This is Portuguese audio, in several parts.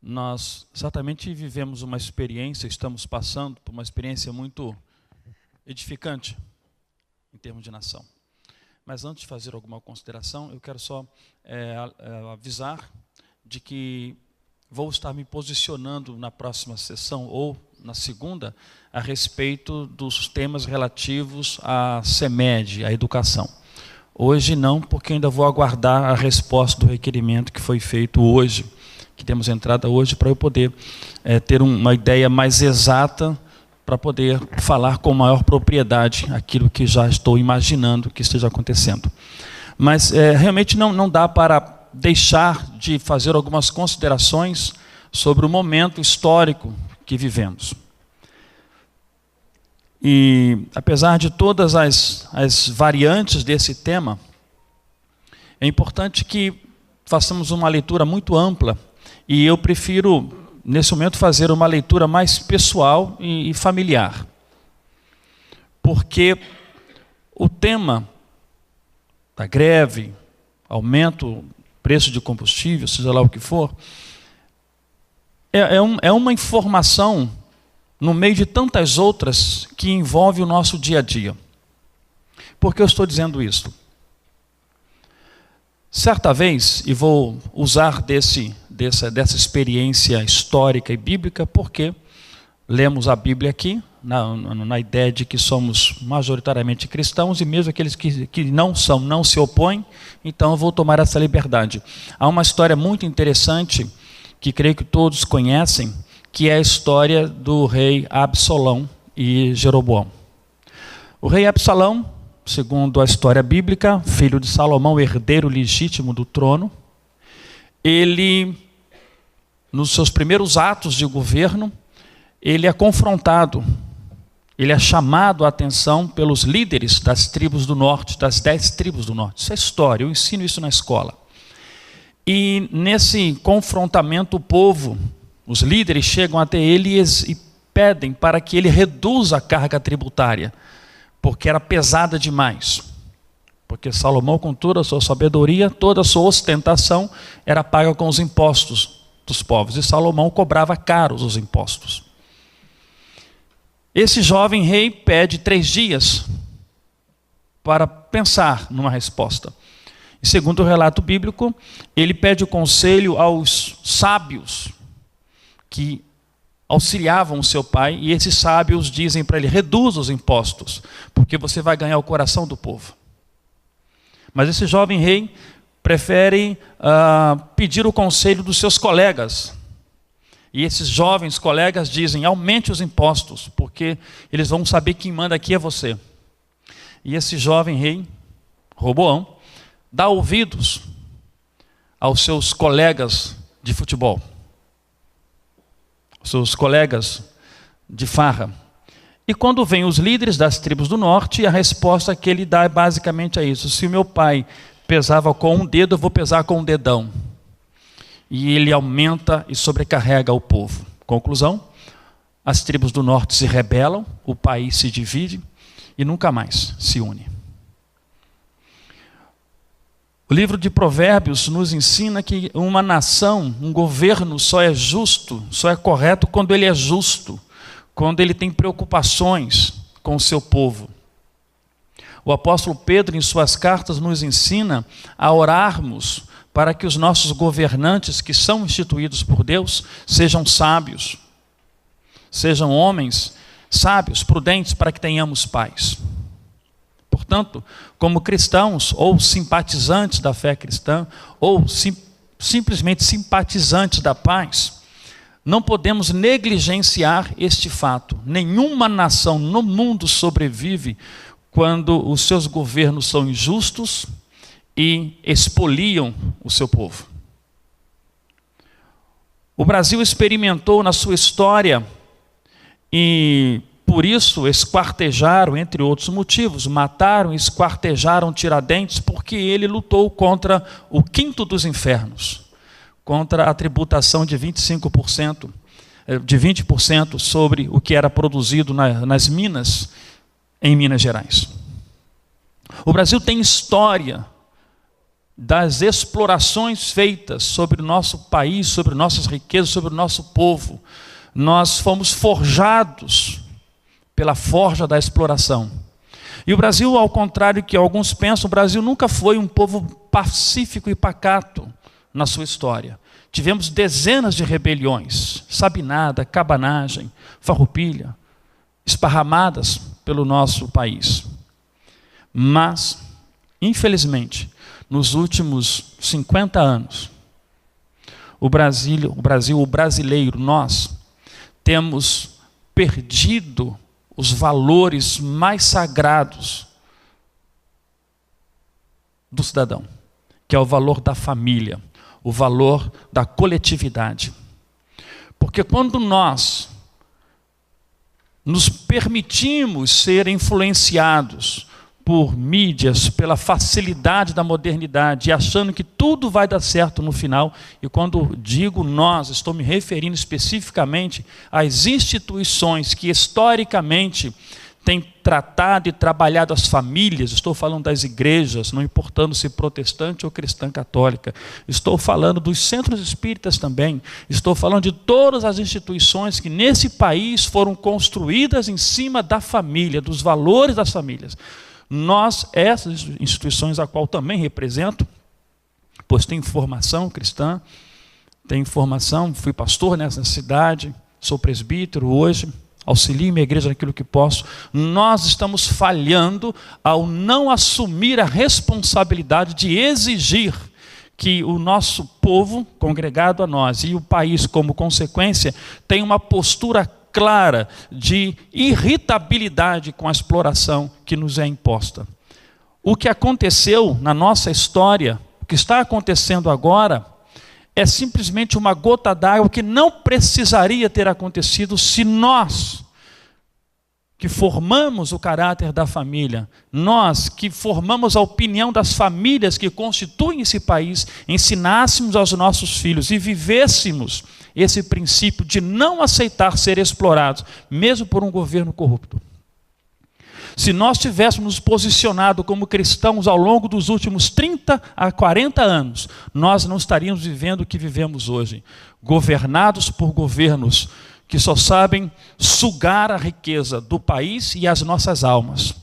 Nós certamente vivemos uma experiência, estamos passando por uma experiência muito edificante em termos de nação. Mas antes de fazer alguma consideração, eu quero só avisar de que vou estar me posicionando na próxima sessão ou na segunda a respeito dos temas relativos à CEMED, à educação. Hoje não, porque ainda vou aguardar a resposta do requerimento que foi feito hoje, que temos entrada hoje, para eu poder ter uma ideia mais exata, para poder falar com maior propriedade aquilo que já estou imaginando que esteja acontecendo. Mas realmente não dá para deixar de fazer algumas considerações sobre o momento histórico que vivemos. E, apesar de todas as variantes desse tema, é importante que façamos uma leitura muito ampla, e eu prefiro, nesse momento, fazer uma leitura mais pessoal e familiar. Porque o tema da greve, aumento do preço de combustível, seja lá o que for, é uma informação no meio de tantas outras que envolve o nosso dia a dia. Por que eu estou dizendo isso? Certa vez, e vou usar dessa experiência histórica e bíblica, porque lemos a Bíblia aqui, na ideia de que somos majoritariamente cristãos, e mesmo aqueles que não são, não se opõem, então eu vou tomar essa liberdade. Há uma história muito interessante, que creio que todos conhecem, que é a história do rei Absalão e Jeroboão. O rei Absalão, segundo a história bíblica, filho de Salomão, herdeiro legítimo do trono, ele, nos seus primeiros atos de governo, ele é confrontado, ele é chamado a atenção pelos líderes das tribos do norte, das 10 tribos do norte. Isso é história, eu ensino isso na escola. E nesse confrontamento, o povo, os líderes chegam até ele e pedem para que ele reduza a carga tributária, porque era pesada demais. Porque Salomão, com toda a sua sabedoria, toda a sua ostentação, era paga com os impostos dos povos. E Salomão cobrava caros os impostos. Esse jovem rei pede 3 dias para pensar numa resposta. E segundo o relato bíblico, ele pede o conselho aos sábios que auxiliavam o seu pai, e esses sábios dizem para ele: reduza os impostos, porque você vai ganhar o coração do povo. Mas esse jovem rei prefere pedir o conselho dos seus colegas. E esses jovens colegas dizem: aumente os impostos, porque eles vão saber que quem manda aqui é você. E esse jovem rei, Roboão, dá ouvidos aos seus colegas de futebol, seus colegas de farra. E quando vêm os líderes das tribos do norte, a resposta que ele dá é basicamente a isso: se o meu pai pesava com um dedo, eu vou pesar com um dedão. E ele aumenta e sobrecarrega o povo. Conclusão: as tribos do norte se rebelam, o país se divide e nunca mais se une. O livro de Provérbios nos ensina que uma nação, um governo só é justo, só é correto quando ele é justo, quando ele tem preocupações com o seu povo. O apóstolo Pedro, em suas cartas, nos ensina a orarmos para que os nossos governantes, que são instituídos por Deus, sejam sábios, sejam homens sábios, prudentes, para que tenhamos paz. Portanto, como cristãos, ou simpatizantes da fé cristã, ou simplesmente simpatizantes da paz, não podemos negligenciar este fato. Nenhuma nação no mundo sobrevive quando os seus governos são injustos e expoliam o seu povo. O Brasil experimentou na sua história, e por isso esquartejaram, entre outros motivos, mataram e esquartejaram Tiradentes, porque ele lutou contra o quinto dos infernos, contra a tributação de 25%, de 20% sobre o que era produzido nas minas, em Minas Gerais. O Brasil tem história das explorações feitas sobre o nosso país, sobre nossas riquezas, sobre o nosso povo. Nós fomos forjados pela forja da exploração. E o Brasil, ao contrário do que alguns pensam, o Brasil nunca foi um povo pacífico e pacato na sua história. Tivemos dezenas de rebeliões, sabinada, cabanagem, farroupilha, esparramadas pelo nosso país. Mas, infelizmente, nos últimos 50 anos, o brasileiro, nós temos perdido os valores mais sagrados do cidadão, que é o valor da família, o valor da coletividade. Porque quando nós nos permitimos ser influenciados por mídias, pela facilidade da modernidade, e achando que tudo vai dar certo no final, e quando digo nós, estou me referindo especificamente às instituições que historicamente têm tratado e trabalhado as famílias. Estou falando das igrejas, não importando se protestante ou cristã católica. Estou falando dos centros espíritas também. Estou falando de todas as instituições que nesse país foram construídas em cima da família, dos valores das famílias. Nós, essas instituições a qual também represento, pois tenho formação cristã, tenho formação, fui pastor nessa cidade, sou presbítero hoje, auxilio minha igreja naquilo que posso. Nós estamos falhando ao não assumir a responsabilidade de exigir que o nosso povo, congregado a nós, e o país como consequência, tenha uma postura clara de irritabilidade com a exploração que nos é imposta. O que aconteceu na nossa história, o que está acontecendo agora, é simplesmente uma gota d'água que não precisaria ter acontecido se nós, que formamos o caráter da família, nós que formamos a opinião das famílias que constituem esse país, ensinássemos aos nossos filhos e vivêssemos esse princípio de não aceitar ser explorados, mesmo por um governo corrupto. Se nós tivéssemos nos posicionado como cristãos ao longo dos últimos 30 a 40 anos, nós não estaríamos vivendo o que vivemos hoje, governados por governos que só sabem sugar a riqueza do país e as nossas almas.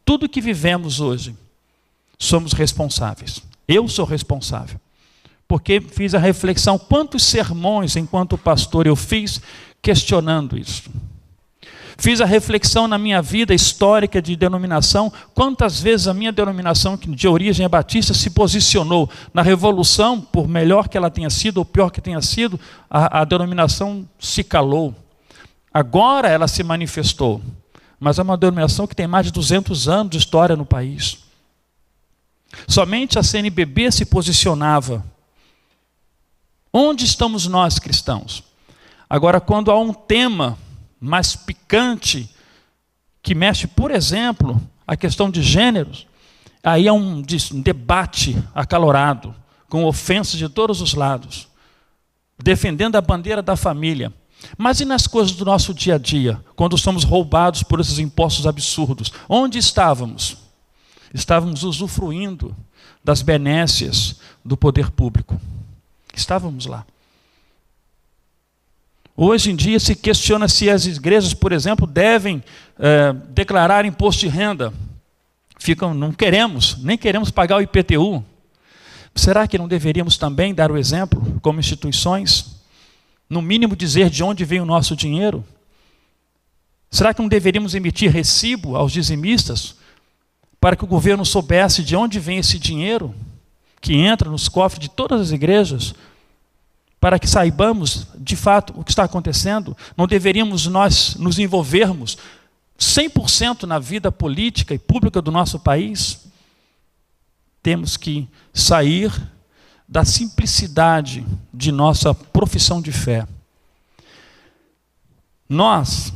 Tudo que vivemos hoje, somos responsáveis. Eu sou responsável. Porque fiz a reflexão, quantos sermões, enquanto pastor, eu fiz questionando isso. Fiz a reflexão na minha vida histórica de denominação, quantas vezes a minha denominação de origem é batista se posicionou na revolução, por melhor que ela tenha sido ou pior que tenha sido, a denominação se calou. Agora ela se manifestou, mas é uma denominação que tem mais de 200 anos de história no país. Somente a CNBB se posicionava. Onde estamos nós, cristãos? Agora, quando há um tema mais picante, que mexe, por exemplo, a questão de gêneros, aí há um debate acalorado, com ofensas de todos os lados, defendendo a bandeira da família. Mas e nas coisas do nosso dia a dia, quando somos roubados por esses impostos absurdos? Onde estávamos? Estávamos usufruindo das benécias do poder público. Estávamos lá. Hoje em dia se questiona se as igrejas, por exemplo, devem declarar imposto de renda. Não queremos, nem queremos pagar o IPTU. Será que não deveríamos também dar o exemplo como instituições? No mínimo dizer de onde vem o nosso dinheiro? Será que não deveríamos emitir recibo aos dizimistas para que o governo soubesse de onde vem esse dinheiro que entra nos cofres de todas as igrejas, para que saibamos de fato o que está acontecendo? Não deveríamos nós nos envolvermos 100% na vida política e pública do nosso país? Temos que sair da simplicidade de nossa profissão de fé. Nós,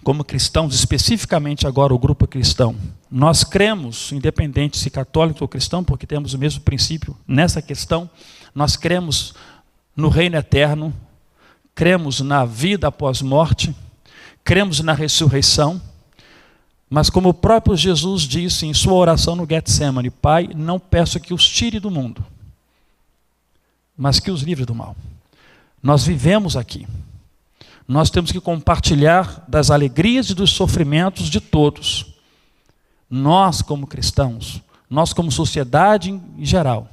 como cristãos, especificamente agora o grupo cristão, nós cremos, independente se católico ou cristão, porque temos o mesmo princípio nessa questão, nós cremos no reino eterno, cremos na vida após morte, cremos na ressurreição, Mas como o próprio Jesus disse em sua oração no Getsemane: Pai, não peço que os tire do mundo, mas que os livre do mal. Nós vivemos aqui. Nós temos que compartilhar das alegrias e dos sofrimentos de todos. Nós, como cristãos, nós, como sociedade em geral,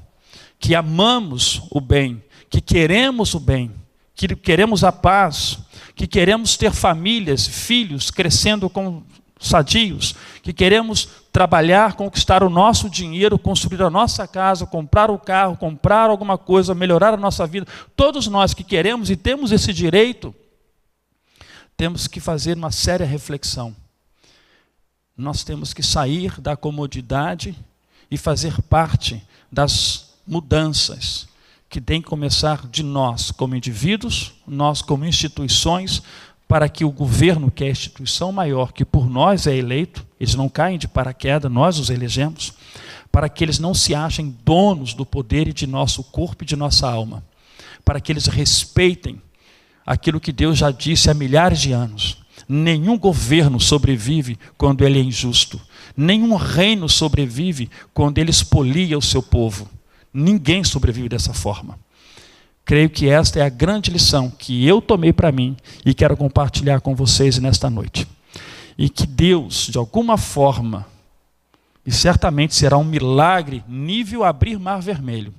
que amamos o bem, que queremos o bem, que queremos a paz, que queremos ter famílias, filhos crescendo sadios, que queremos trabalhar, conquistar o nosso dinheiro, construir a nossa casa, comprar o carro, comprar alguma coisa, melhorar a nossa vida. Todos nós que queremos e temos esse direito, temos que fazer uma séria reflexão. Nós temos que sair da comodidade e fazer parte das mudanças que tem que começar de nós como indivíduos, nós como instituições, para que o governo, que é a instituição maior, que por nós é eleito, eles não caem de paraquedas, nós os elegemos, para que eles não se achem donos do poder e de nosso corpo e de nossa alma, para que eles respeitem aquilo que Deus já disse há milhares de anos. Nenhum governo sobrevive quando ele é injusto. Nenhum reino sobrevive quando ele expolia o seu povo. Ninguém sobrevive dessa forma. Creio que esta é a grande lição que eu tomei para mim e quero compartilhar com vocês nesta noite. E que Deus, de alguma forma, e certamente será um milagre, nível abrir mar vermelho,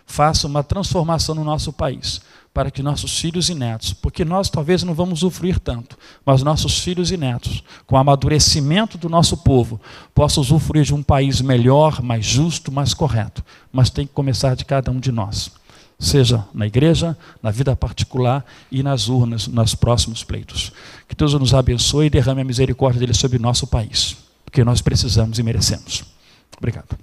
faça uma transformação no nosso país, para que nossos filhos e netos, porque nós talvez não vamos usufruir tanto, mas nossos filhos e netos, com o amadurecimento do nosso povo, possam usufruir de um país melhor, mais justo, mais correto. Mas tem que começar de cada um de nós, seja na igreja, na vida particular e nas urnas, nos próximos pleitos. Que Deus nos abençoe e derrame a misericórdia dele sobre o nosso país, porque nós precisamos e merecemos. Obrigado.